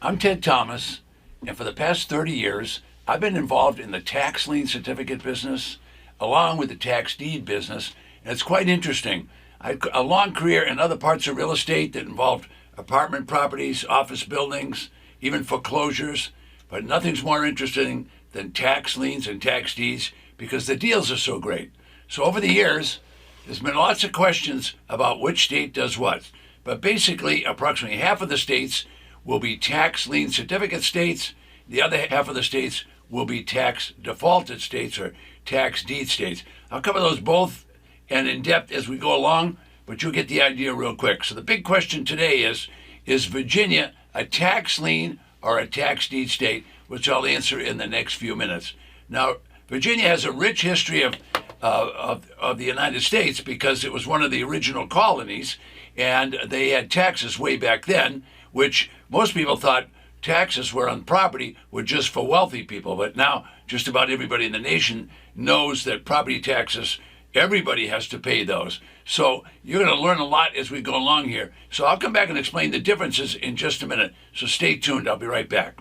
I'm Ted Thomas, and for the past 30 years, I've been involved in the tax lien certificate business along with the tax deed business, and it's quite interesting. I had a long career in other parts of real estate that involved apartment properties, office buildings, even foreclosures, but nothing's more interesting than tax liens and tax deeds because the deals are so great. So over the years, there's been lots of questions about which state does what, but basically approximately half of the states will be tax lien certificate states. The other half of the states will be tax defaulted states or tax deed states. I'll cover those both and in depth as we go along, but you'll get the idea real quick. So the big question today is Virginia a tax lien or a tax deed state, which I'll answer in the next few minutes. Now, Virginia has a rich history of the United States because it was one of the original colonies, and they had taxes way back then, which most people thought taxes were on property were just for wealthy people. But now just about everybody in the nation knows that property taxes, everybody has to pay those. So you're going to learn a lot as we go along here. So I'll come back and explain the differences in just a minute. So stay tuned. I'll be right back.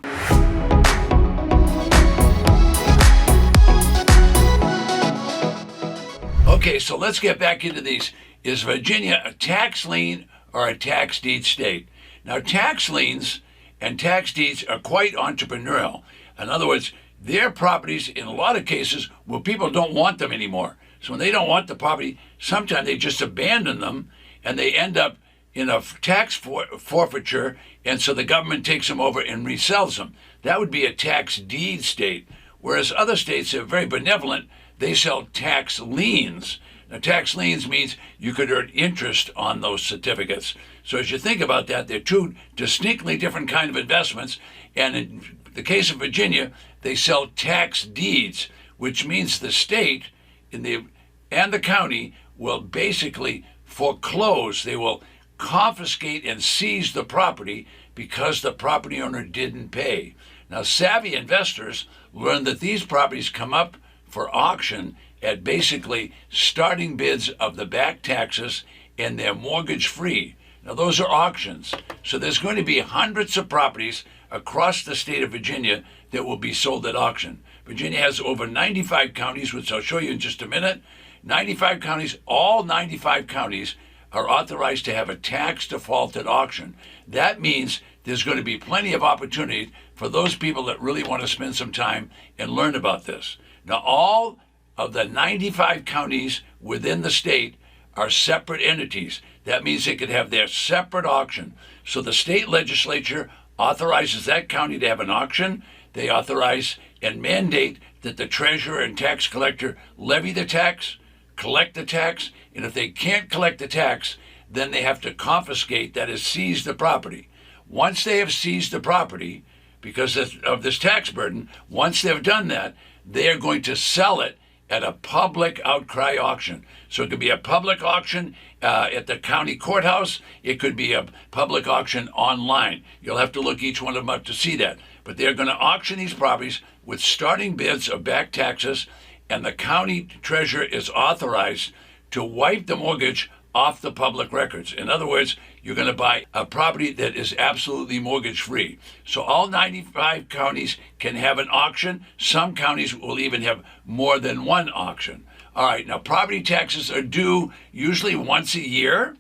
Okay, so let's get back into these. Is Virginia a tax lien or a tax deed state? Now, tax liens and tax deeds are quite entrepreneurial. In other words, they're properties in a lot of cases where people don't want them anymore. So when they don't want the property, sometimes they just abandon them and they end up in a tax forfeiture, and so the government takes them over and resells them. That would be a tax deed state. Whereas other states are very benevolent, they sell tax liens. Now, tax liens means you could earn interest on those certificates. So as you think about that, they're two distinctly different kind of investments. And in the case of Virginia, they sell tax deeds, which means the state and the county will basically foreclose. They will confiscate and seize the property because the property owner didn't pay. Now, savvy investors learn that these properties come up for auction at basically starting bids of the back taxes, and they're mortgage free. Now those are auctions. So there's going to be hundreds of properties across the state of Virginia that will be sold at auction. Virginia has over 95 counties, which I'll show you in just a minute. 95 counties, all 95 counties are authorized to have a tax defaulted auction. That means there's going to be plenty of opportunity for those people that really want to spend some time and learn about this. Now, all of the 95 counties within the state are separate entities. That means they could have their separate auction. So the state legislature authorizes that county to have an auction. They authorize and mandate that the treasurer and tax collector levy the tax, collect the tax, and if they can't collect the tax, then they have to confiscate, that is, seize the property. Once they have seized the property, because of this tax burden, once they've done that, they are going to sell it at a public outcry auction. So it could be a public auction at the county courthouse. It could be a public auction online. You'll have to look each one of them up to see that. But they're going to auction these properties with starting bids of back taxes, and the county treasurer is authorized to wipe the mortgage off the public records. In other words, you're going to buy a property that is absolutely mortgage free. So all 95 counties can have an auction. Some counties will even have more than one auction. All right, now property taxes are due usually once a year,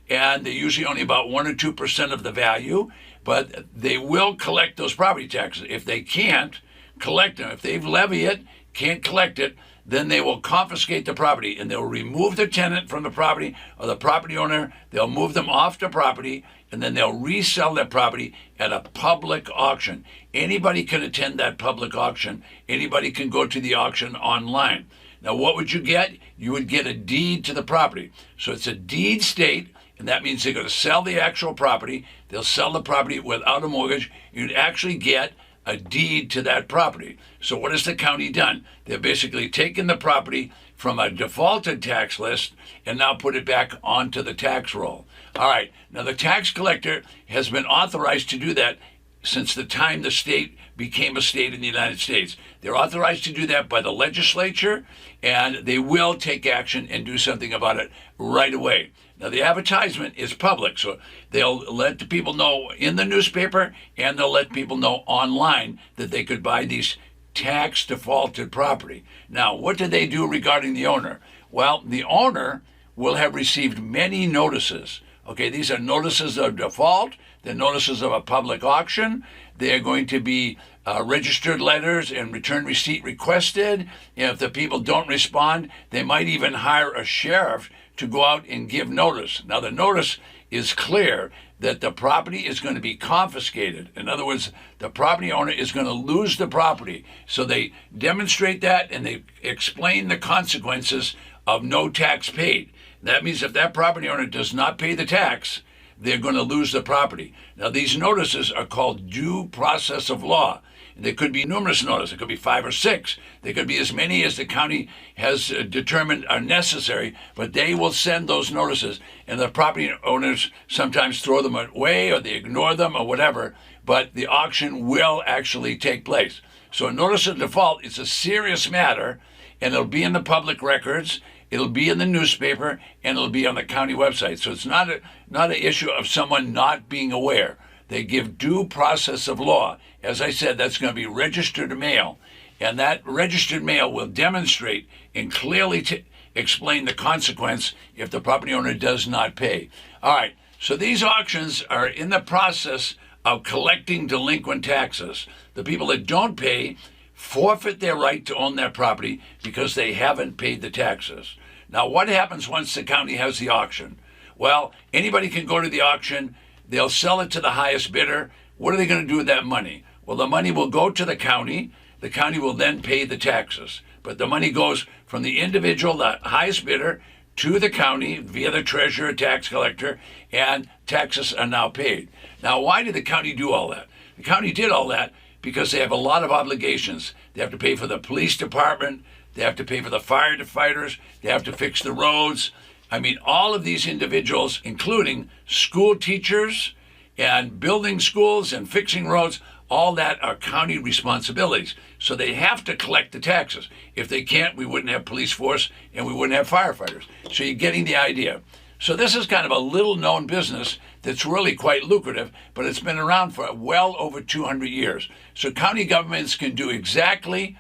and they're usually only about 1 or 2% of the value, but they will collect those property taxes. If they can't collect them, if they've levied it, can't collect it, then they will confiscate the property and they'll remove the tenant from the property or the property owner. They'll move them off the property and then they'll resell that property at a public auction. Anybody can attend that public auction. Anybody can go to the auction online. Now, what would you get? You would get a deed to the property. So it's a deed state, and that means they're going to sell the actual property. They'll sell the property without a mortgage. You'd actually get a deed to that property. So what has the county done? They're basically taken the property from a defaulted tax list and now put it back onto the tax roll. All right, now the tax collector has been authorized to do that since the time the state became a state in the United States. They're authorized to do that by the legislature, and they will take action and do something about it right away. Now, the advertisement is public, so they'll let the people know in the newspaper, and they'll let people know online that they could buy these tax defaulted property. Now, what do they do regarding the owner? Well, the owner will have received many notices. Okay, these are notices of default, they're notices of a public auction, they're going to be registered letters and return receipt requested. If the people don't respond, they might even hire a sheriff to go out and give notice. Now, the notice is clear that the property is going to be confiscated. In other words, the property owner is going to lose the property. So they demonstrate that and they explain the consequences of no tax paid. That means if that property owner does not pay the tax, they're going to lose the property. Now, these notices are called due process of law. There could be numerous notices. It could be 5 or 6. There could be as many as the county has determined are necessary, but they will send those notices. And the property owners sometimes throw them away or they ignore them or whatever, but the auction will actually take place. So a notice of default is a serious matter, and it'll be in the public records, it'll be in the newspaper, and it'll be on the county website. So it's not an issue of someone not being aware. They give due process of law. As I said, that's going to be registered mail. And that registered mail will demonstrate and clearly explain the consequence if the property owner does not pay. All right, so these auctions are in the process of collecting delinquent taxes. The people that don't pay forfeit their right to own that property because they haven't paid the taxes. Now, what happens once the county has the auction? Well, anybody can go to the auction. They'll sell it to the highest bidder. What are they going to do with that money? Well, the money will go to the county. The county will then pay the taxes. But the money goes from the individual, the highest bidder, to the county via the treasurer, tax collector, and taxes are now paid. Now, why did the county do all that? The county did all that because they have a lot of obligations. They have to pay for the police department. They have to pay for the firefighters. They have to fix the roads. I mean, all of these individuals, including school teachers and building schools and fixing roads, all that are county responsibilities. So they have to collect the taxes. If they can't, we wouldn't have police force and we wouldn't have firefighters. So you're getting the idea. So this is kind of a little known business that's really quite lucrative, but it's been around for well over 200 years. So county governments can do exactly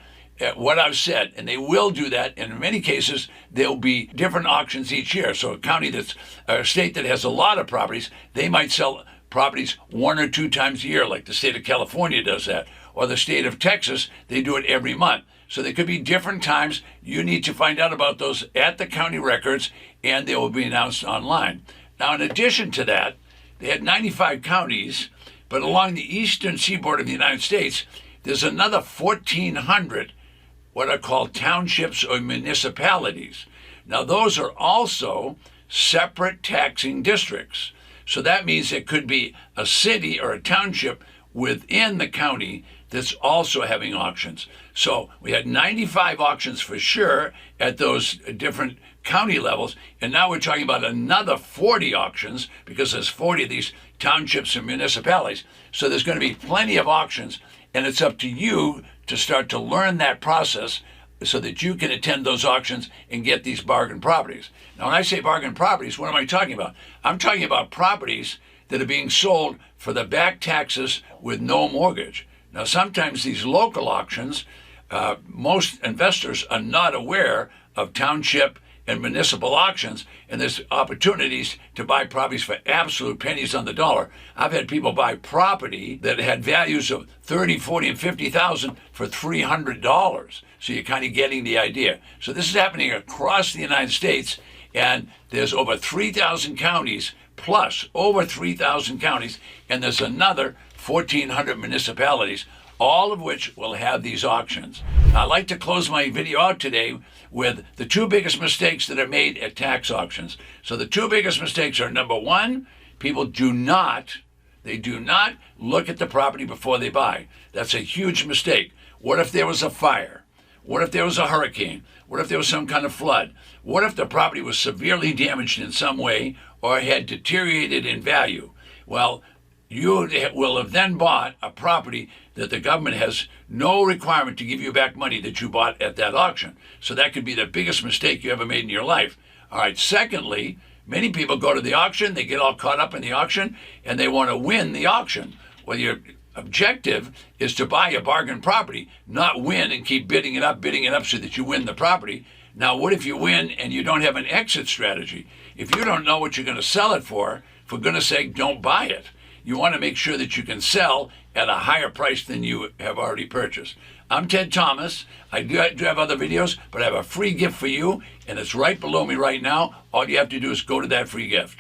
what I've said, and they will do that. And in many cases, there'll be different auctions each year. So a state that has a lot of properties, they might sell properties 1 or 2 times a year, like the state of California does that, or the state of Texas, they do it every month. So there could be different times. You need to find out about those at the county records, and they will be announced online. Now, in addition to that, they had 95 counties, but along the eastern seaboard of the United States, there's another 1,400 what are called townships or municipalities. Now, those are also separate taxing districts. So that means it could be a city or a township within the county that's also having auctions. So we had 95 auctions for sure at those different county levels, and now we're talking about another 40 auctions because there's 40 of these townships and municipalities. So there's going to be plenty of auctions, and it's up to you to start to learn that process so that you can attend those auctions and get these bargain properties. Now, when I say bargain properties, what am I talking about? I'm talking about properties that are being sold for the back taxes with no mortgage. Now, sometimes these local auctions, most investors are not aware of township and municipal auctions, and there's opportunities to buy properties for absolute pennies on the dollar. I've had people buy property that had values of 30, 40, and 50,000 for $300. So you're kind of getting the idea. So this is happening across the United States, and there's over 3,000 counties, plus over 3,000 counties, and there's another 1,400 municipalities, all of which will have these auctions. I'd like to close my video out today with the 2 biggest mistakes that are made at tax auctions. So the 2 biggest mistakes are, number 1, people do not look at the property before they buy. That's a huge mistake. What if there was a fire? What if there was a hurricane? What if there was some kind of flood? What if the property was severely damaged in some way or had deteriorated in value? Well, you will have then bought a property that the government has no requirement to give you back money that you bought at that auction. So that could be the biggest mistake you ever made in your life. All right, secondly, Many people go to the auction, they get all caught up in the auction, and they want to win the auction. Well, your objective is to buy a bargain property, not win and keep bidding it up so that you win the property. Now, what if you win and you don't have an exit strategy? If you don't know what you're going to sell it for goodness sake, don't buy it. You want to make sure that you can sell at a higher price than you have already purchased. I'm Ted Thomas. I do have other videos, but I have a free gift for you, and it's right below me right now. All you have to do is go to that free gift.